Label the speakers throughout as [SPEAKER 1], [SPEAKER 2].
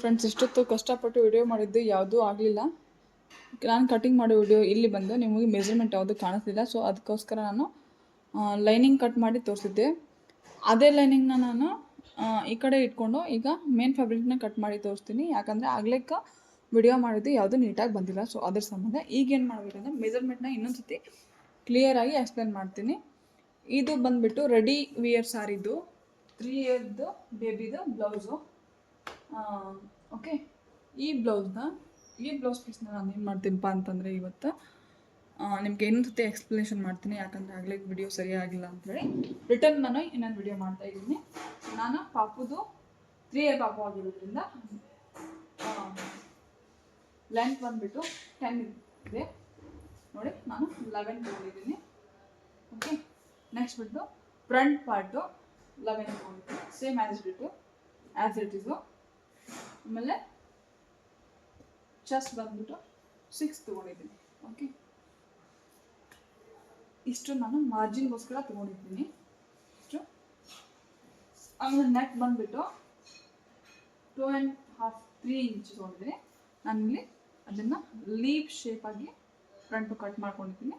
[SPEAKER 1] Friends, ಇಷ್ಟೊತ್ತು ಕಷ್ಟಪಟ್ಟು video ಮಾಡಿದ್ದು ಯಾವುದೂ ಆಗಲಿಲ್ಲ. ನಾನು ಕಟಿಂಗ್ ಮಾಡೋ ವಿಡಿಯೋ ಇಲ್ಲಿ ಬಂದು ನಿಮಗೆ ಮೆಜರ್ಮೆಂಟ್ ಯಾವುದು ಕಾಣಿಸ್ತಿಲ್ಲ. ಸೊ ಅದಕ್ಕೋಸ್ಕರ ನಾನು ಲೈನಿಂಗ್ ಕಟ್ ಮಾಡಿ ತೋರಿಸಿದ್ದೆ. ಅದೇ ಲೈನಿಂಗ್ನ ನಾನು ಈ ಕಡೆ ಇಟ್ಕೊಂಡು ಈಗ ಮೇನ್ ಫ್ಯಾಬ್ರಿಕ್ನ ಕಟ್ ಮಾಡಿ ತೋರಿಸ್ತೀನಿ. ಯಾಕಂದರೆ ಆಗ್ಲಿಕ್ಕೆ ವಿಡಿಯೋ ಮಾಡಿದ್ದು ಯಾವುದೂ ನೀಟಾಗಿ ಬಂದಿಲ್ಲ. ಸೊ ಅದ್ರ ಸಂಬಂಧ ಈಗೇನು ಮಾಡಬೇಕಂದ್ರೆ ಮೆಜರ್ಮೆಂಟ್ನ ಇನ್ನೊಂದು ಸತಿ ಕ್ಲಿಯರಾಗಿ ಎಕ್ಸ್ಪ್ಲೇನ್ ಮಾಡ್ತೀನಿ. ಇದು ಬಂದುಬಿಟ್ಟು ರೆಡಿ ವಿಯರ್ ಸಾರಿದು 3 ಇಯರ್ದು ಬೇಬಿದು ಬ್ಲೌಸು. ಓಕೆ, ಈ ಬ್ಲೌಸ್ ಪೀಸ್ನ ನಾನು ಏನು ಮಾಡ್ತೀನಪ್ಪ ಅಂತಂದರೆ ಇವತ್ತು ನಿಮಗೆ ಇನ್ನೊಂದು ಸತಿ ಎಕ್ಸ್ಪ್ಲನೇಷನ್ ಮಾಡ್ತೀನಿ. ಯಾಕಂದರೆ ಆಗಲೇ ವಿಡಿಯೋ ಸರಿಯಾಗಿಲ್ಲ ಅಂಥೇಳಿ ರಿಟರ್ನ್ ನಾನು ಇನ್ನೊಂದು ವಿಡಿಯೋ ಮಾಡ್ತಾಯಿದ್ದೀನಿ. ನಾನು ಪಾಪುದು 3 ಇಯರ್ ಪಾಪು ಆಗಿರೋದ್ರಿಂದ ಲೆಂತ್ ಬಂದುಬಿಟ್ಟು 10 ಇದೆ ನೋಡಿ, ನಾನು 11 ತೊಗೊಂಡಿದ್ದೀನಿ. ಓಕೆ, ನೆಕ್ಸ್ಟ್ ಬಿಟ್ಟು ಫ್ರಂಟ್ ಪಾರ್ಟು 11 ತೊಗೊಂಡಿದ್ದೀನಿ, ಸೇಮ್ ಆ್ಯಸ್ ಇಟ್ ಇಸು. ಆಮೇಲೆ ಚೆಸ್ಟ್ ಬಂದ್ಬಿಟ್ಟು 6 ತೊಗೊಂಡಿದ್ದೀನಿ. ಓಕೆ, ಇಷ್ಟು ನಾನು ಮಾರ್ಜಿನ್ಗೋಸ್ಕರ ತೊಗೊಂಡಿದ್ದೀನಿ ಇಷ್ಟು. ಆಮೇಲೆ ನೆಕ್ ಬಂದುಬಿಟ್ಟು 2.5-3 ಇಂಚ್ ತೊಗೊಂಡಿದ್ದೀನಿ. ನಾನಿಲ್ಲಿ ಅದನ್ನು ಲೀವ್ ಶೇಪಾಗಿ ಫ್ರಂಟು ಕಟ್ ಮಾಡ್ಕೊಂಡಿದ್ದೀನಿ.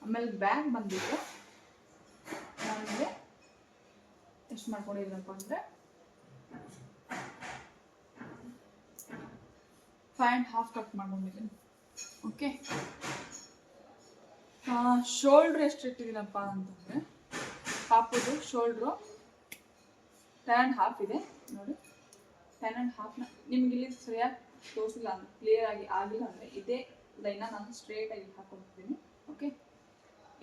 [SPEAKER 1] ಆಮೇಲೆ ಬ್ಯಾಕ್ ಬಂದುಬಿಟ್ಟು ನಾನಿಲ್ಲಿ ಎಷ್ಟು ಮಾಡ್ಕೊಂಡಿದ್ದೀನಪ್ಪ ಅಂದರೆ 5.5 ಕಟ್ ಮಾಡ್ಕೊಂಡಿದ್ದೀನಿ. ಓಕೆ, ಶೋಲ್ಡ್ರ್ ಎಷ್ಟು ಇಟ್ಟಿದ್ದೀನಪ್ಪ ಅಂತಂದರೆ ಪಾಪುದು ಶೋಲ್ಡ್ರು 10.5 ಇದೆ ನೋಡಿ. 10.5ನ ನಿಮ್ಗೆ ಇಲ್ಲಿ ಸರಿಯಾಗಿ ತೋರಿಸಿಲ್ಲ ಅಂದರೆ ಕ್ಲಿಯರ್ ಆಗಿ ಆಗಿಲ್ಲ ಅಂದರೆ ಇದೇ ಲೈನ ನಾನು ಸ್ಟ್ರೇಟಾಗಿ ಹಾಕ್ಕೊಳ್ತಿದ್ದೀನಿ. ಓಕೆ,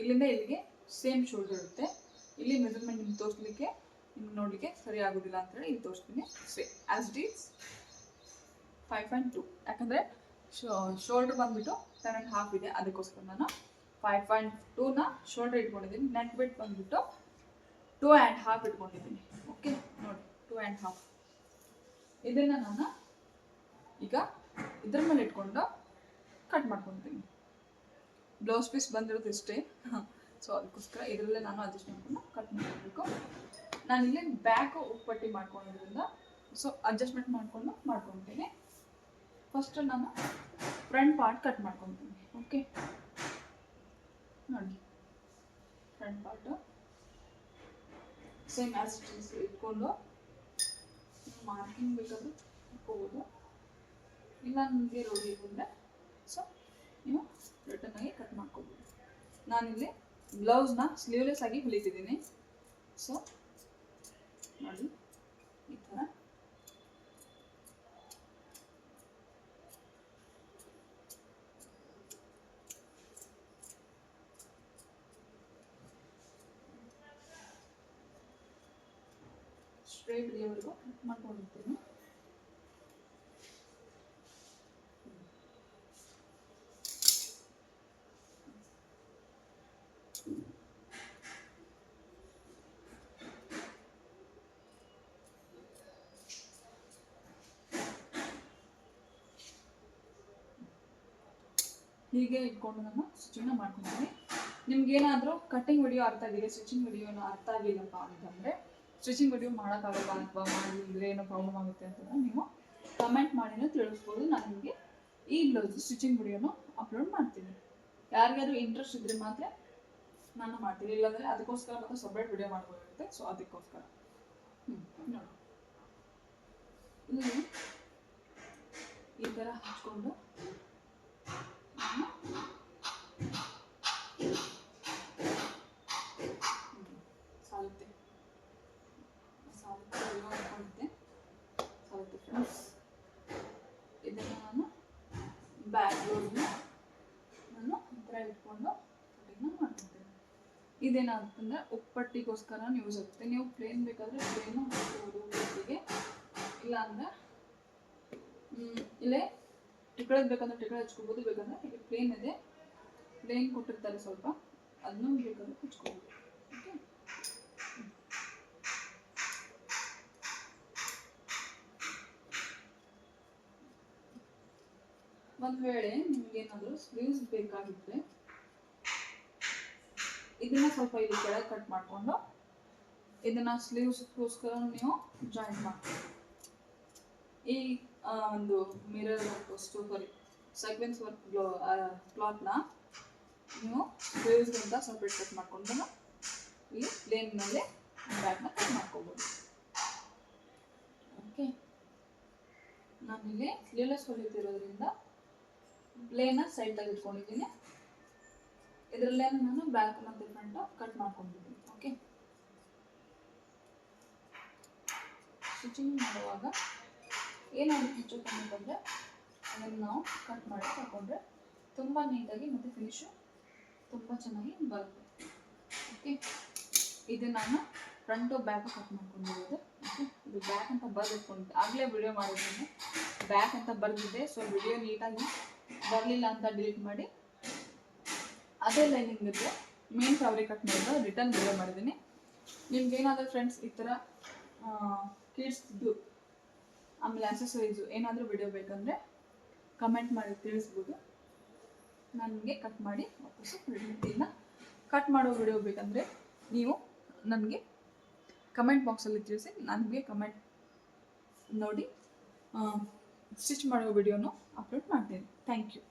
[SPEAKER 1] ಇಲ್ಲಿಂದ ಇಲ್ಲಿಗೆ ಸೇಮ್ ಶೋಲ್ಡರ್ ಇರುತ್ತೆ. ಇಲ್ಲಿ ಮೆಜರ್ಮೆಂಟ್ ನಿಮ್ಗೆ ತೋರಿಸ್ಲಿಕ್ಕೆ ನಿಮ್ಗೆ ನೋಡಲಿಕ್ಕೆ ಸರಿ ಆಗೋದಿಲ್ಲ ಅಂತೇಳಿ ಇಲ್ಲಿ ತೋರಿಸ್ತೀನಿ. ಆ್ಯಸ್ ಇಟ್ ಈಸ್ 5.2, ಯಾಕಂದರೆ ಶೋಲ್ಡರ್ ಬಂದುಬಿಟ್ಟು 10.5 ಇದೆ, ಅದಕ್ಕೋಸ್ಕರ ನಾನು 5.2ನ ಶೋಲ್ಡರ್ ಇಟ್ಕೊಂಡಿದ್ದೀನಿ. ನೆಕ್ ಬಿಟ್ ಬಂದುಬಿಟ್ಟು 2.5 ಇಟ್ಕೊಂಡಿದ್ದೀನಿ. ಓಕೆ ನೋಡಿ, 2.5 ಇದನ್ನು ನಾನು ಈಗ ಇದ್ರ ಮೇಲೆ ಇಟ್ಕೊಂಡು ಕಟ್ ಮಾಡ್ಕೊತೀನಿ. ಬ್ಲೌಸ್ ಪೀಸ್ ಬಂದಿರೋದು ಇಷ್ಟೇ. ಸೊ ಅದಕ್ಕೋಸ್ಕರ ಇದರಲ್ಲೇ ನಾನು ಅಡ್ಜಸ್ಟ್ ಮಾಡ್ಕೊಂಡು ಕಟ್ ಮಾಡಬೇಕು. ನಾನಿಲ್ಲಿ ಬ್ಯಾಕು ಉಪ್ಪಟ್ಟಿ ಮಾಡ್ಕೊಂಡಿರೋದ್ರಿಂದ ಸೊ ಅಡ್ಜಸ್ಟ್ಮೆಂಟ್ ಮಾಡ್ಕೊತೀನಿ. ಫಸ್ಟ್ ನಾನು ಫ್ರಂಟ್ ಪಾರ್ಟ್ ಕಟ್ ಮಾಡ್ಕೊತೀನಿ. ಓಕೆ ನೋಡಿ, front part same as it is ಇಟ್ಕೊಂಡು ಮಾರ್ಕಿಂಗ್ ಬೇಕಾದರೂ ಇಟ್ಕೋಬೋದು, ಇಲ್ಲ ನನಗೆ ರೋಡಿ ಬಂದರೆ ಸೊ ನೀವು ರಿಟರ್ನ್ ಆಗಿ ಕಟ್ ಮಾಡ್ಕೋಬೋದು. ನಾನಿಲ್ಲಿ ಬ್ಲೌಸ್ನ ಸ್ಲೀವ್ಲೆಸ್ ಆಗಿ ಹೊಲಿತಿದ್ದೀನಿ. ಸೊ ನೋಡಿ, ಈ ಥರ ಸ್ಟ್ರೈಟ್ ಇಲ್ಲಿವರೆಗೂ ಕಟ್ ಮಾಡ್ಕೊಂಡಿರ್ತೀನಿ. ಹೀಗೆ ಇಟ್ಕೊಂಡು ನಾನು ಸ್ಟಿಚಿಂಗ್ನ ಮಾಡ್ಕೊತೀನಿ. ನಿಮ್ಗೇನಾದರೂ ಕಟ್ಟಿಂಗ್ ವಿಡಿಯೋ ಅರ್ಥ ಆಗಿದೆ, ಸ್ಟಿಚಿಂಗ್ ವಿಡಿಯೋನ ಅರ್ಥ ಆಗಿಲ್ಲಪ್ಪ ಅಂತಂದರೆ ಸ್ಟಿಚಿಂಗ್ ವಿಡಿಯೋ ಮಾಡೋಕ್ಕಾಗಲ್ಲ ಅಥವಾ ಮಾಡಿದ್ರೆ ಏನೋ ಪ್ರಾಬ್ಲಮ್ ಆಗುತ್ತೆ ಅಂತಂದರೆ ನೀವು ಕಮೆಂಟ್ ಮಾಡಿನೂ ತಿಳಿಸ್ಬೋದು. ನಾನು ನಿಮಗೆ ಈ ಬ್ಲೌಸ್ ಸ್ಟಿಚಿಂಗ್ ವಿಡಿಯೋನು ಅಪ್ಲೋಡ್ ಮಾಡ್ತೀನಿ. ಯಾರಿಗಾದ್ರೂ ಇಂಟ್ರೆಸ್ಟ್ ಇದ್ದರೆ ಮಾತ್ರ ನಾನು ಮಾಡ್ತೀನಿ, ಇಲ್ಲಾಂದರೆ ಅದಕ್ಕೋಸ್ಕರ ಮತ್ತು ಸಪ್ರೇಟ್ ವಿಡಿಯೋ ಮಾಡ್ಬೋದಿರುತ್ತೆ. ಸೊ ಅದಕ್ಕೋಸ್ಕರ ನೋಡಿ, ಇಲ್ಲಿ ಈ ಥರ ಹಚ್ಕೊಂಡು ಸಾಲುತ್ತೆ ಫ್ರೆಂಡ್ಸ್. ಇದನ್ನು ನಾನು ಬ್ಯಾಕ್ ಬ್ಲೌಸ್ನ ನಾನು ಈ ಥರ ಇಟ್ಕೊಂಡು ಕಟಿಂಗ್ನ ಮಾಡ್ಕೊತೀನಿ. ಇದೇನಂತಂದರೆ ಉಪ್ಪಟ್ಟಿಗೋಸ್ಕರ ಯೂಸ್ ಆಗುತ್ತೆ. ನೀವು ಪ್ಲೇನ್ ಬೇಕಾದರೆ ಪ್ಲೇನು ಹಾಕ್ಬೋದು ಉಪ್ಪಟ್ಟಿಗೆ, ಇಲ್ಲ ಅಂದರೆ ಇಲ್ಲೇ ಟಿಕಳದ್ ಬೇಕಂದ್ರೆ ಟಿಕಳ ಹಚ್ಕೋಬೋದು, ಬೇಕಂದ್ರೆ ಇಲ್ಲಿ ಪ್ಲೇನ್ ಇದೆ, ಪ್ಲೇನ್ ಕೊಟ್ಟಿರ್ತಾರೆ ಸ್ವಲ್ಪ, ಅದನ್ನು ಬೇಕಾದ್ರೆ ಹಚ್ಕೋಬೋದು. ಓಕೆ, ಒಂದು ವೇಳೆ ನಿಮಗೇನಾದರೂ ಸ್ಲೀವ್ಸ್ ಬೇಕಾಗಿದ್ದರೆ ಇದನ್ನ ಸ್ವಲ್ಪ ಇಲ್ಲಿ ಕೆಳಗೆ ಕಟ್ ಮಾಡಿಕೊಂಡು ಇದನ್ನ ಸ್ಲೀವ್ಸ್ಗೋಸ್ಕರ ನೀವು ಜಾಯಿನ್ ಮಾಡ್ತೀವಿ. ಈ ಒಂದು ಮಿರರ್ ವರ್ಕ್ ಸಾರಿ ಸೈಕ್ವೆನ್ಸ್ ವರ್ಕ್ ಕ್ಲಾತ್ನ ನೀವು ಸ್ಲೀವ್ಸ್ಗಿಂತ ಸಪ್ರೇಟ್ ಕಟ್ ಮಾಡ್ಕೊಂಡು ಈ ಪ್ಲೇನ್ನಲ್ಲಿ ಬ್ಯಾಗ್ನ ಕಟ್ ಮಾಡ್ಕೋಬೋದು. ಓಕೆ, ನಾನಿಲ್ಲಿ ಸ್ಲೀವ್ಲೆಸ್ ಹೊಲಿತಿರೋದ್ರಿಂದ ಪ್ಲೇನ ಸೈಡ್ ತೆಗೆದುಕೊಂಡಿದ್ದೀನಿ. ಇದರಲ್ಲೇ ನಾನು ಬ್ಯಾಕ್ ಮತ್ತು ಫ್ರಂಟ್ ಕಟ್ ಮಾಡ್ಕೊಂಡಿದ್ದೀನಿ. ಓಕೆ, ಸ್ಟಿಚಿಂಗ್ ಮಾಡುವಾಗ ಏನಾದರೂ ಹೆಚ್ಚು ಕಮ್ಮಿ ಬಂದರೆ ಅದನ್ನು ನಾವು ಕಟ್ ಮಾಡಿ ತಗೊಂಡ್ರೆ ತುಂಬ ನೀಟಾಗಿ ಮತ್ತು ಫಿನಿಶು ತುಂಬ ಚೆನ್ನಾಗಿ ಬರುತ್ತೆ. ಓಕೆ, ಇದು ನಾನು ಫ್ರಂಟು ಬ್ಯಾಕು ಕಟ್ ಮಾಡ್ಕೊಂಡಿರೋದು. ಓಕೆ, ಇದು ಬ್ಯಾಕ್ ಅಂತ ಬರೆದಿಟ್ಕೊಂಡಿದ್ದೆ, ಆಗಲೇ ವಿಡಿಯೋ ಮಾಡಿದ್ದೀನಿ, ಬ್ಯಾಕ್ ಅಂತ ಬರೆದಿದ್ದೆ. ಸೊ ವಿಡಿಯೋ ನೀಟಾಗಿ ಬರಲಿಲ್ಲ ಅಂತ ಡಿಲೀಟ್ ಮಾಡಿ ಅದೇ ಲೈನಿಂಗ್ ಇದ್ದರೆ ಮೇನ್ ಫ್ಯಾಬ್ರಿಕ್ ಕಟ್ ಮಾಡಿದ್ರೆ ರಿಟರ್ನ್ ವಿಡಿಯೋ ಮಾಡಿದ್ದೀನಿ. ನಿಮ್ಗೇನಾದರೂ ಫ್ರೆಂಡ್ಸ್ ಈ ಥರ ಕಿಡ್ಸ್ದು ಆಮೇಲೆ ಆಕ್ಸೆಸರೀಸು ಏನಾದರೂ ವಿಡಿಯೋ ಬೇಕಂದರೆ ಕಮೆಂಟ್ ಮಾಡಿ ತಿಳಿಸ್ಬೋದು. ನನಗೆ ಕಟ್ ಮಾಡಿ ವಾಪಸ್ಸು ಇಲ್ಲ ಕಟ್ ಮಾಡೋ ವಿಡಿಯೋ ಬೇಕಂದರೆ ನೀವು ನನಗೆ ಕಮೆಂಟ್ ಬಾಕ್ಸಲ್ಲಿ ತಿಳಿಸಿ, ನನಗೆ ಕಮೆಂಟ್ ನೋಡಿ ಸ್ಟಿಚ್ ಮಾಡೋ ವಿಡಿಯೋನು ಅಪ್ಲೋಡ್ ಮಾಡ್ತೀನಿ. Thank you.